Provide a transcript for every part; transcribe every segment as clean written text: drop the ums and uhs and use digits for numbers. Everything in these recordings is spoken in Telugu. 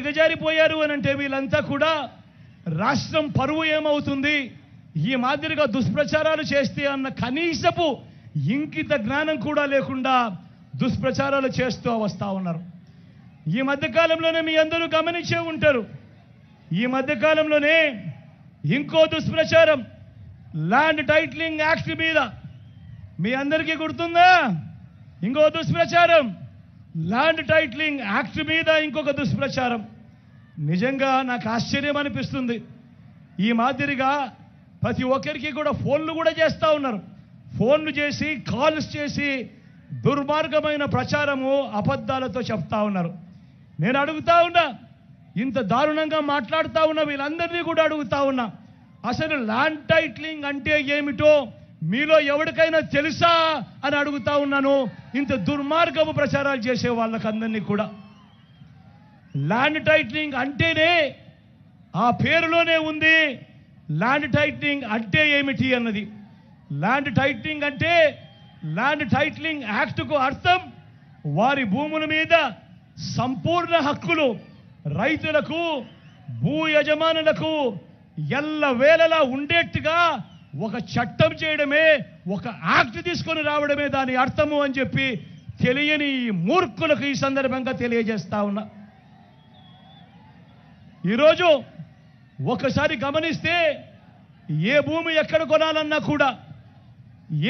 దిగజారిపోయారు అని అంటే వీళ్ళంతా కూడా రాష్ట్రం పరువు ఏమవుతుంది, ఈ మాదిరిగా దుష్ప్రచారాలు చేస్తే అన్న కనీసపు ఇంకిత జ్ఞానం కూడా లేకుండా దుష్ప్రచారాలు చేస్తూ వస్తూ ఉన్నారు. ఈ మధ్యకాలంలోనే మీ అందరూ గమనించే ఉంటారు. ఈ మధ్యకాలంలోనే ఇంకో దుష్ప్రచారం, ల్యాండ్ టైటిలింగ్ యాక్ట్ మీద మీ అందరికీ గుర్తుందా? ఇంకో దుష్ప్రచారం, ల్యాండ్ టైటిలింగ్ యాక్ట్ మీద ఇంకొక దుష్ప్రచారం. నిజంగా నాకు ఆశ్చర్యం అనిపిస్తుంది. ఈ మాదిరిగా ప్రతి ఒక్కరికి కూడా ఫోన్లు కూడా చేస్తూ ఉన్నారు. ఫోన్లు చేసి కాల్స్ చేసి దుర్మార్గమైన ప్రచారము అబద్ధాలతో చెప్తా ఉన్నారు. నేను అడుగుతా ఉన్నా, ఇంత దారుణంగా మాట్లాడుతూ ఉన్న వీళ్ళందరినీ కూడా అడుగుతా ఉన్నా, అసలు ల్యాండ్ టైటిలింగ్ అంటే ఏమిటో మీలో ఎవరికైనా తెలుసా అని అడుగుతా ఉన్నాను. ఇంత దుర్మార్గపు ప్రచారాలు చేసే వాళ్ళకందరినీ కూడా. ల్యాండ్ టైటిలింగ్ అంటేనే ఆ పేరులోనే ఉంది ల్యాండ్ టైటిలింగ్ అంటే ఏమిటి అన్నది. ల్యాండ్ టైటిలింగ్ అంటే, ల్యాండ్ టైటిలింగ్ యాక్ట్కు అర్థం వారి భూముల మీద సంపూర్ణ హక్కులు రైతులకు, భూ యజమానులకు ఎల్లవేళలా ఉండేట్టుగా ఒక చట్టం చేయడమే, ఒక యాక్ట్ తీసుకొని రావడమే దాని అర్థము అని చెప్పి తెలియని ఈ మూర్ఖులకు ఈ సందర్భంగా తెలియజేస్తా ఉన్నా. ఈరోజు ఒకసారి గమనిస్తే ఏ భూమి ఎక్కడ కొనాలన్నా కూడా,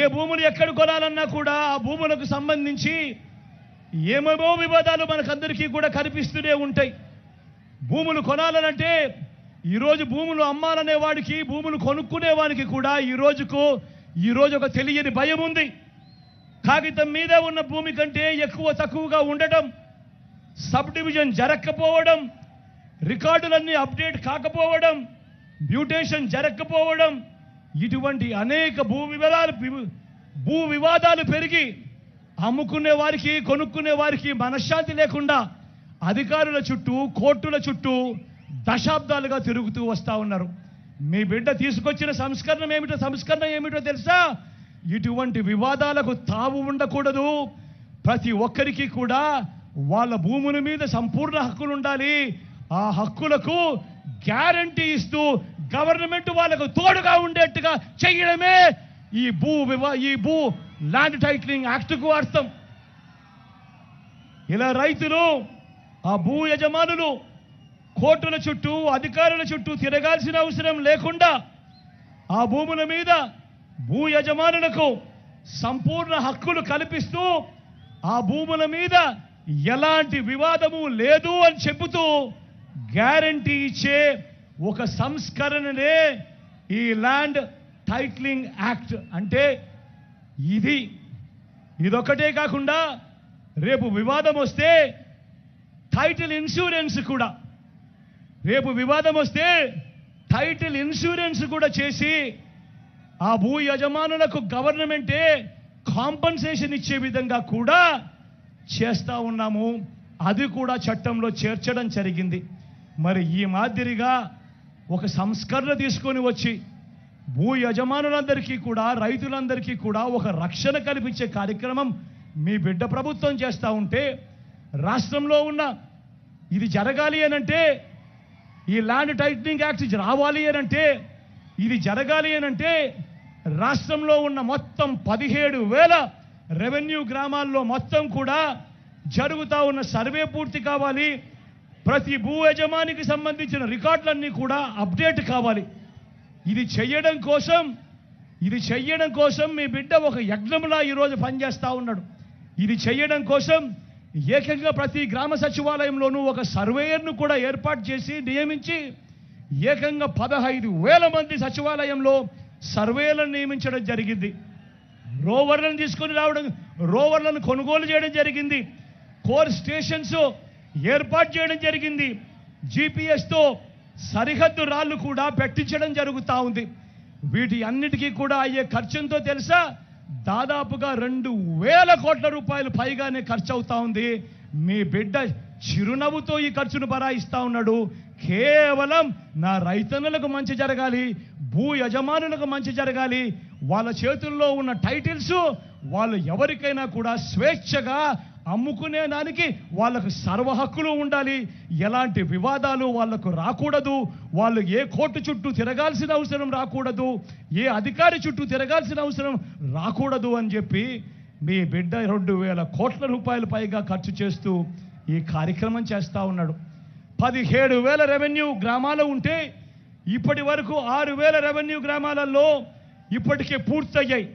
ఏ భూములు ఎక్కడ కొనాలన్నా కూడా ఆ భూములకు సంబంధించి ఏమేమో వివాదాలు మనకందరికీ కూడా కనిపిస్తూనే ఉంటాయి. భూములు కొనాలనంటే ఈరోజు భూములు అమ్మాలనే వాడికి, భూములు కొనుక్కునే వాడికి కూడా ఈరోజు ఒక తెలియని భయం ఉంది. కాగితం మీద ఉన్న భూమి కంటే ఎక్కువ తక్కువగా ఉండటం, సబ్ డివిజన్ జరగకపోవడం, రికార్డులన్నీ అప్డేట్ కాకపోవడం, మ్యూటేషన్ జరగకపోవడం, ఇటువంటి అనేక భూ వివాదాలు పెరిగి అమ్ముకునే వారికి, కొనుక్కునే వారికి మనశ్శాంతి లేకుండా అధికారుల చుట్టూ, కోర్టుల చుట్టూ దశాబ్దాలుగా తిరుగుతూ వస్తూ ఉన్నారు. మీ బిడ్డ తీసుకొచ్చిన సంస్కరణ ఏమిటో తెలుసా? ఇటువంటి వివాదాలకు తావు ఉండకూడదు. ప్రతి ఒక్కరికి కూడా వాళ్ళ భూముల మీద సంపూర్ణ హక్కులు ఉండాలి. ఆ హక్కులకు గ్యారంటీ ఇస్తూ గవర్నమెంట్ వాళ్ళకు తోడుగా ఉండేట్టుగా చేయడమే ఈ భూ ల్యాండ్ టైటిలింగ్ యాక్ట్కు అర్థం. ఇలా రైతులు, ఆ భూ యజమానులు కోర్టుల చుట్టూ, అధికారుల చుట్టూ తిరగాల్సిన అవసరం లేకుండా ఆ భూముల మీద భూ యజమానులకు సంపూర్ణ హక్కులు కల్పిస్తూ ఆ భూముల మీద ఎలాంటి వివాదము లేదు అని చెబుతూ గ్యారంటీ ఇచ్చే ఒక సంస్కరణనే ఈ ల్యాండ్ టైటిలింగ్ యాక్ట్. అంటే ఇదొక్కటే కాకుండా రేపు వివాదం వస్తే టైటిల్ ఇన్సూరెన్స్ కూడా, రేపు వివాదం వస్తే టైటిల్ ఇన్సూరెన్స్ కూడా చేసి ఆ భూ యజమానులకు గవర్నమెంటే కాంపన్సేషన్ ఇచ్చే విధంగా కూడా చేస్తూ ఉన్నాము. అది కూడా చట్టంలో చేర్చడం జరిగింది. మరి ఈ మాదిరిగా ఒక సంస్కరణ తీసుకొని వచ్చి భూ యజమానులందరికీ కూడా, రైతులందరికీ కూడా ఒక రక్షణ కల్పించే కార్యక్రమం మీ బిడ్డ ప్రభుత్వం చేస్తూ ఉంటే, రాష్ట్రంలో ఉన్న ఇది జరగాలి అనంటే, ఈ ల్యాండ్ టైటిలింగ్ యాక్ట్ రావాలి అనంటే, ఇది జరగాలి అనంటే రాష్ట్రంలో ఉన్న మొత్తం 17,000 రెవెన్యూ గ్రామాల్లో మొత్తం కూడా జరుగుతూ ఉన్న సర్వే పూర్తి కావాలి. ప్రతి భూ యజమానికి సంబంధించిన రికార్డులన్నీ కూడా అప్డేట్ కావాలి. ఇది చెయ్యడం కోసం మీ బిడ్డ ఒక యజ్ఞంలా ఈరోజు పనిచేస్తూ ఉన్నాడు. ఇది చెయ్యడం కోసం ఏకంగా ప్రతి గ్రామ సచివాలయంలోనూ ఒక సర్వేయర్ను కూడా ఏర్పాటు చేసి నియమించి ఏకంగా 15,000 మంది సచివాలయంలో సర్వేలను నియమించడం జరిగింది. రోవర్లను తీసుకొని రావడం, రోవర్లను కొనుగోలు చేయడం జరిగింది. కోర్ స్టేషన్స్ ఏర్పాటు చేయడం జరిగింది. జీపీఎస్తో సరిహద్దు రాళ్ళు కూడా పెట్టించడం జరుగుతూ ఉంది. వీటి అన్నిటికీ కూడా అయ్యే ఖర్చు ఎంతో తెలుసా? దాదాపుగా 2,000 కోట్ల రూపాయలు పైగానే ఖర్చు అవుతా ఉంది. మీ బిడ్డ చిరునవ్వుతో ఈ ఖర్చును భరాయిస్తా ఉన్నాడు. కేవలం నా రైతన్నులకు మంచి జరగాలి, భూ యజమానులకు మంచి జరగాలి, వాళ్ళ చేతుల్లో ఉన్న టైటిల్స్ వాళ్ళు ఎవరికైనా కూడా స్వేచ్ఛగా అమ్ముకునే దానికి వాళ్ళకు సర్వ హక్కులు ఉండాలి. ఎలాంటి వివాదాలు వాళ్లకు రాకూడదు. వాళ్ళు ఏ కోర్టు చుట్టూ తిరగాల్సిన అవసరం రాకూడదు. ఏ అధికారి చుట్టూ తిరగాల్సిన అవసరం రాకూడదు అని చెప్పి మీ బిడ్డ 2,000 కోట్ల రూపాయలు పైగా ఖర్చు చేస్తూ ఈ కార్యక్రమం చేస్తూ ఉన్నాడు. 17,000 రెవెన్యూ గ్రామాలు ఉంటే ఇప్పటి వరకు 6,000 రెవెన్యూ గ్రామాలలో ఇప్పటికే పూర్తయ్యాయి.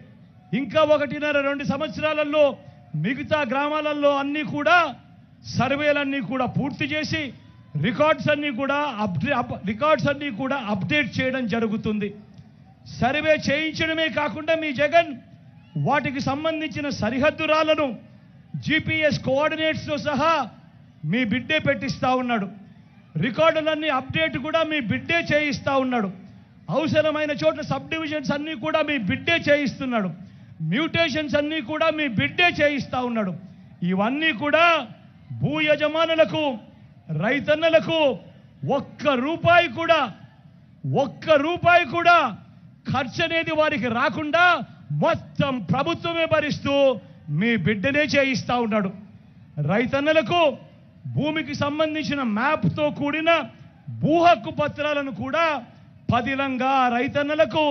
ఇంకా 1.5-2 సంవత్సరాలలో మిగతా గ్రామాలలో అన్నీ కూడా సర్వేలన్నీ కూడా పూర్తి చేసి రికార్డ్స్ అన్నీ కూడా అప్డేట్ చేయడం జరుగుతుంది. సర్వే చేయించడమే కాకుండా మీ జగన్ వాటికి సంబంధించిన సరిహద్దురాలను GPS కోఆర్డినేట్స్తో సహా మీ బిడ్డే పెట్టిస్తూ ఉన్నాడు. రికార్డులన్నీ అప్డేట్ కూడా మీ బిడ్డే చేయిస్తూ ఉన్నాడు. అవసరమైన చోట్ల సబ్ డివిజన్స్ అన్నీ కూడా మీ బిడ్డే చేయిస్తున్నాడు. మ్యూటేషన్స్ అన్నీ కూడా మీ బిడ్డే చేయిస్తూ ఉన్నాడు. ఇవన్నీ కూడా భూ యజమానులకు రైతన్నలకు ఒక్క రూపాయి కూడా ఖర్చు అనేది వారికి రాకుండా మొత్తం ప్రభుత్వమే భరిస్తూ మీ బిడ్డనే చేయిస్తూ ఉన్నాడు. రైతన్నలకు భూమికి సంబంధించిన మ్యాప్తో కూడిన భూ హక్కు పత్రాలను కూడా పదిలంగా రైతన్నలకు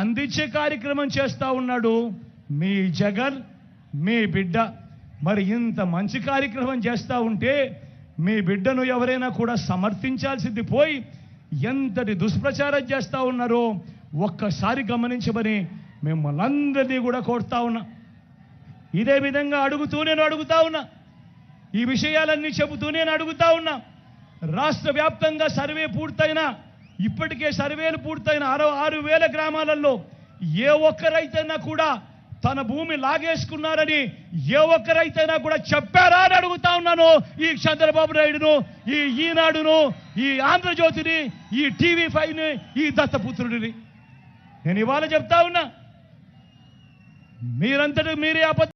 అందించే కార్యక్రమం చేస్తూ ఉన్నాడు మీ జగన్, మీ బిడ్డ. మరి ఇంత మంచి కార్యక్రమం చేస్తూ ఉంటే మీ బిడ్డను ఎవరైనా కూడా సమర్థించాల్సింది పోయి ఎంతటి దుష్ప్రచారం చేస్తూ ఉన్నారో ఒక్కసారి గమనించమని మిమ్మల్ని అందరినీ కూడా కోరుతా ఉన్నా. ఇదే విధంగా అడుగుతా ఉన్నా, ఈ విషయాలన్నీ చెబుతూ నేను అడుగుతా ఉన్నా. రాష్ట్ర వ్యాప్తంగా సర్వే పూర్తయినా, ఇప్పటికే సర్వేలు పూర్తయిన 6,000 గ్రామాలలో ఏ ఒక్కరైతేనా కూడా తన భూమి లాగేసుకున్నారని ఏ ఒక్కరైతేనా కూడా చెప్పారా అని అడుగుతా ఉన్నాను. ఈ చంద్రబాబు నాయుడును, ఈ ఈనాడును, ఈ ఆంధ్రజ్యోతిని, ఈ TV5ని, ఈ దత్తపుత్రుడిని నేను ఇవాళ చెప్తా ఉన్నా. మీరంతటి మీరే